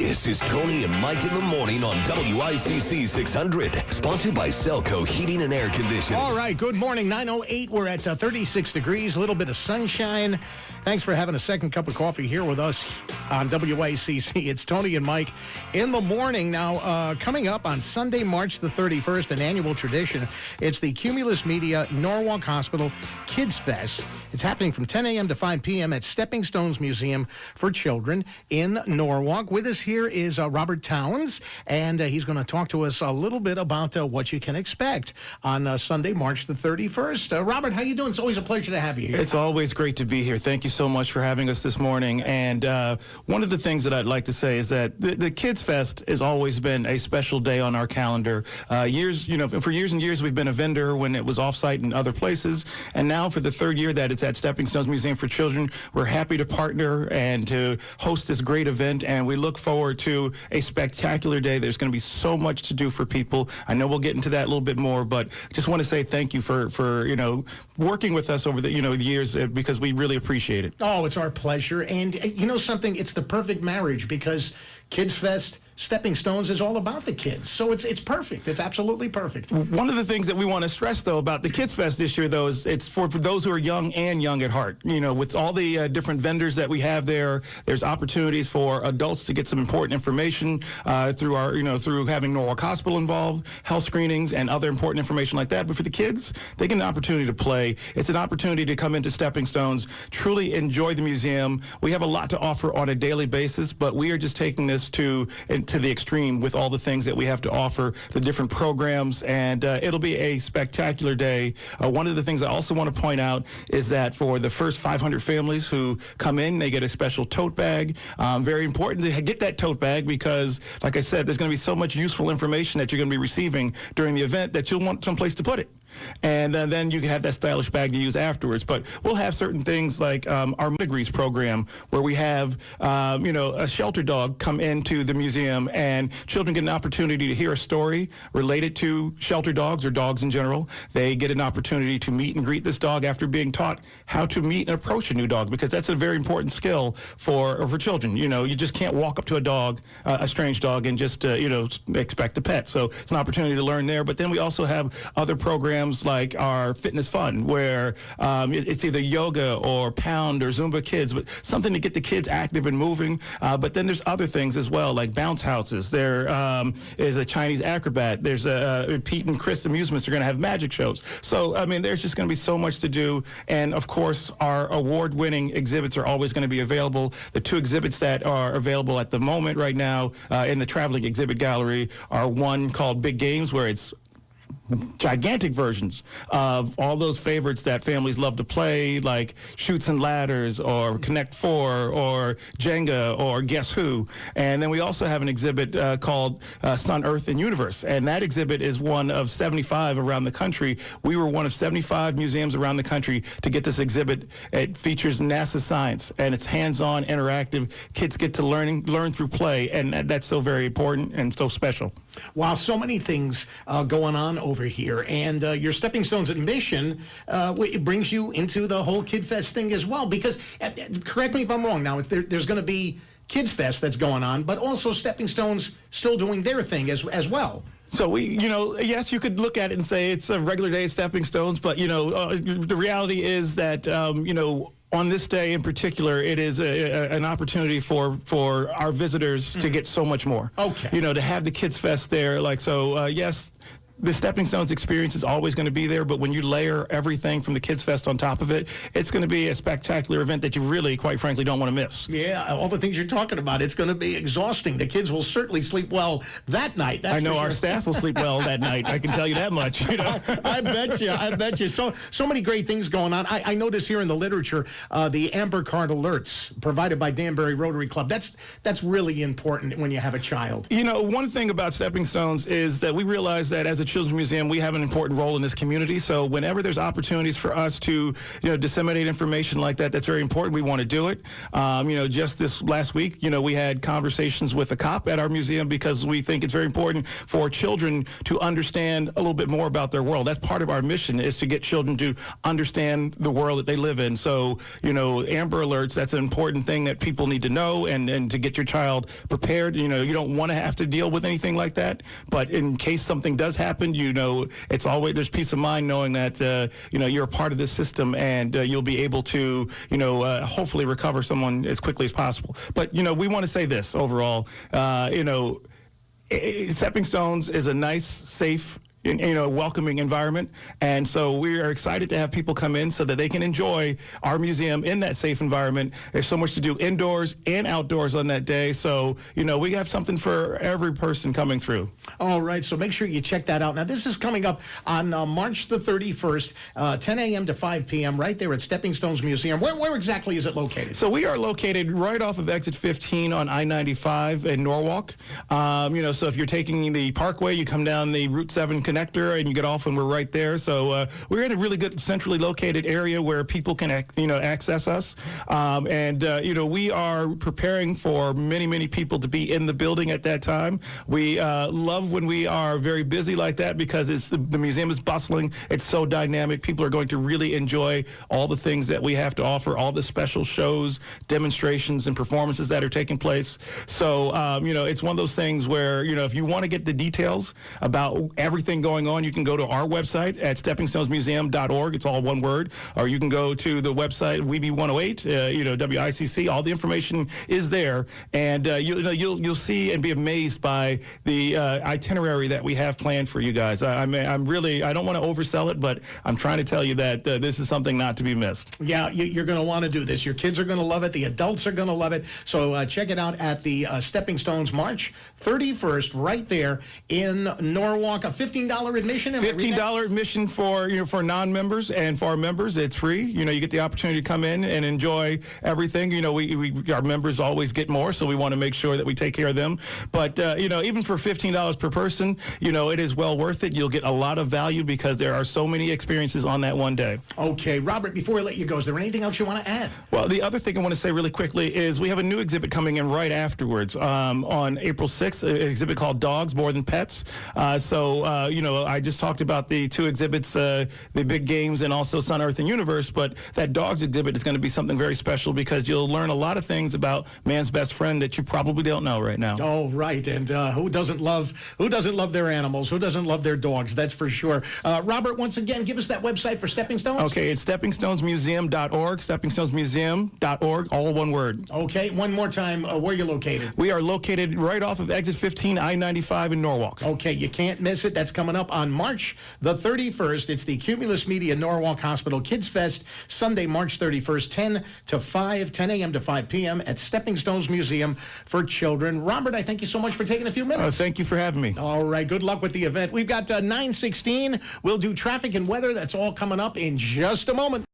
This is Tony and Mike in the morning on WICC 600, sponsored by Selco Heating and Air Conditioning. All right, good morning. 9:08. We're at 36 degrees, a little bit of sunshine. Thanks for having a second cup of coffee here with us on WICC. It's Tony and Mike in the morning. Now, coming up on Sunday, March the 31st, an annual tradition. It's the Cumulus Media Norwalk Hospital KidsFest. It's happening from 10 a.m. to 5 p.m. at Stepping Stones Museum for Children in Norwalk. With us here is Robert Towns, and he's going to talk to us a little bit about what you can expect on Sunday, March the 31st. Robert, how you doing? It's always a pleasure to have you here. It's always great to be here. Thank you so much for having us this morning. And one of the things that I'd like to say is that the Kids Fest has always been a special day on our calendar. For years and years, we've been a vendor when it was offsite in other places. And now for the third year that it's at Stepping Stones Museum for Children, we're happy to partner and to host this great event. And we look forward to a spectacular day. There's going to be so much to do for people. I know we'll get into that a little bit more, but just want to say thank you for working with us over the years, because we really appreciate it. Oh, it's our pleasure. And you know something? It's the perfect marriage, because Kids Fest, Stepping Stones is all about the kids. So it's perfect. It's absolutely perfect. One of the things that we want to stress, though, about the Kids Fest this year, though, is it's for those who are young and young at heart. With all the different vendors that we have there, there's opportunities for adults to get some important information through having Norwalk Hospital involved, health screenings, and other important information like that. But for the kids, they get an opportunity to play. It's an opportunity to come into Stepping Stones, truly enjoy the museum. We have a lot to offer on a daily basis, but we are just taking this to the extreme with all the things that we have to offer, the different programs, and it'll be a spectacular day. One of the things I also want to point out is that for the first 500 families who come in, they get a special tote bag. Very important to get that tote bag because, like I said, there's going to be so much useful information that you're going to be receiving during the event that you'll want someplace to put it. And then you can have that stylish bag to use afterwards. But we'll have certain things like our Degrees program, where we have, a shelter dog come into the museum, and children get an opportunity to hear a story related to shelter dogs or dogs in general. They get an opportunity to meet and greet this dog after being taught how to meet and approach a new dog, because that's a very important skill for children. You just can't walk up to a dog, a strange dog, and just, expect a pet. So it's an opportunity to learn there. But then we also have other programs like our Fitness Fun, where it's either yoga or Pound or Zumba Kids, but something to get the kids active and moving. But then there's other things as well, like bounce houses. There is a Chinese acrobat. There's Pete and Chris Amusements are going to have magic shows. So, there's just going to be so much to do. And, of course, our award-winning exhibits are always going to be available. The two exhibits that are available at the moment right now in the traveling exhibit gallery are one called Big Games, where it's gigantic versions of all those favorites that families love to play, like Chutes and Ladders or Connect Four or Jenga or Guess Who. And then we also have an exhibit called Sun, Earth, and Universe. And that exhibit is one of 75 around the country. We were one of 75 museums around the country to get this exhibit. It features NASA science, and it's hands-on, interactive. Kids get to learn through play, and that's so very important and so special. Wow, so many things going on over here. And your Stepping Stones admission, it brings you into the whole Kid Fest thing as well. Because, correct me if I'm wrong now, there's going to be Kids Fest that's going on, but also Stepping Stones still doing their thing as well. So yes, you could look at it and say it's a regular day at Stepping Stones, but, the reality is that, on this day in particular, it is an opportunity for our visitors to get so much more. Okay. To have the Kids Fest there, yes, the Stepping Stones experience is always going to be there, but when you layer everything from the Kids Fest on top of it, it's going to be a spectacular event that you really, quite frankly, don't want to miss. Yeah, all the things you're talking about, it's going to be exhausting. The kids will certainly sleep well that night. I know our staff will sleep well that night. I can tell you that much. I bet you. So many great things going on. I notice here in the literature, the Amber Card alerts provided by Danbury Rotary Club. That's really important when you have a child. One thing about Stepping Stones is that we realize that as a Children's Museum, we have an important role in this community. So whenever there's opportunities for us to, disseminate information like that, that's very important. We want to do it. Just this last week, we had conversations with a cop at our museum because we think it's very important for children to understand a little bit more about their world. That's part of our mission, is to get children to understand the world that they live in. So, Amber Alerts, that's an important thing that people need to know, and to get your child prepared. You don't want to have to deal with anything like that, but in case something does happen, it's always, there's peace of mind knowing that, you're a part of this system, and you'll be able to, hopefully recover someone as quickly as possible. But, we want to say this overall, Stepping Stones is a nice, safe, welcoming environment. And so we are excited to have people come in so that they can enjoy our museum in that safe environment. There's so much to do indoors and outdoors on that day. So, we have something for every person coming through. All right. So make sure you check that out. Now, this is coming up on March the 31st, 10 a.m. to 5 p.m. right there at Stepping Stones Museum. Where exactly is it located? So we are located right off of exit 15 on I-95 in Norwalk. So if you're taking the Parkway, you come down the Route 7 connector and you get off and we're right there. So we're in a really good centrally located area where people can access us. We are preparing for many people to be in the building at that time. We love when we are very busy like that because the museum is bustling. It's so dynamic. People are going to really enjoy all the things that we have to offer, all the special shows, demonstrations, and performances that are taking place. So, it's one of those things where, if you want to get the details about everything going on, you can go to our website at steppingstonesmuseum.org. It's all one word. Or you can go to the website, WeBe108, WICC. All the information is there. And you'll see and be amazed by the itinerary that we have planned for you guys. I don't want to oversell it, but I'm trying to tell you that this is something not to be missed. Yeah, you're going to want to do this. Your kids are going to love it. The adults are going to love it. So check it out at the Stepping Stones, March 31st, right there in Norwalk. A $15 admission. $15 admission for non-members, and for our members, it's free. You get the opportunity to come in and enjoy everything. Our members always get more, so we want to make sure that we take care of them. But even for $15 per person, it is well worth it. You'll get a lot of value because there are so many experiences on that one day. Okay, Robert, before I let you go, is there anything else you want to add? Well, the other thing I want to say really quickly is we have a new exhibit coming in right afterwards on April 6th, an exhibit called Dogs More Than Pets. I just talked about the two exhibits, the big games and also Sun, Earth, and Universe, but that Dogs exhibit is going to be something very special because you'll learn a lot of things about man's best friend that you probably don't know right now. Oh, right. And who doesn't love their animals? Who doesn't love their dogs? That's for sure. Robert, once again, give us that website for Stepping Stones. Okay, it's steppingstonesmuseum.org, steppingstonesmuseum.org, all one word. Okay, one more time, where you're located. We are located right off of exit 15, I-95 in Norwalk. Okay, you can't miss it. That's coming up on March the 31st. It's the Cumulus Media Norwalk Hospital KidsFest, Sunday, March 31st, 10 a.m. to 5 p.m. at Stepping Stones Museum for Children. Robert, I thank you so much for taking a few minutes. Thank you for having me. All right, good luck with the event. We've got 9:16. We'll do traffic and weather. That's all coming up in just a moment.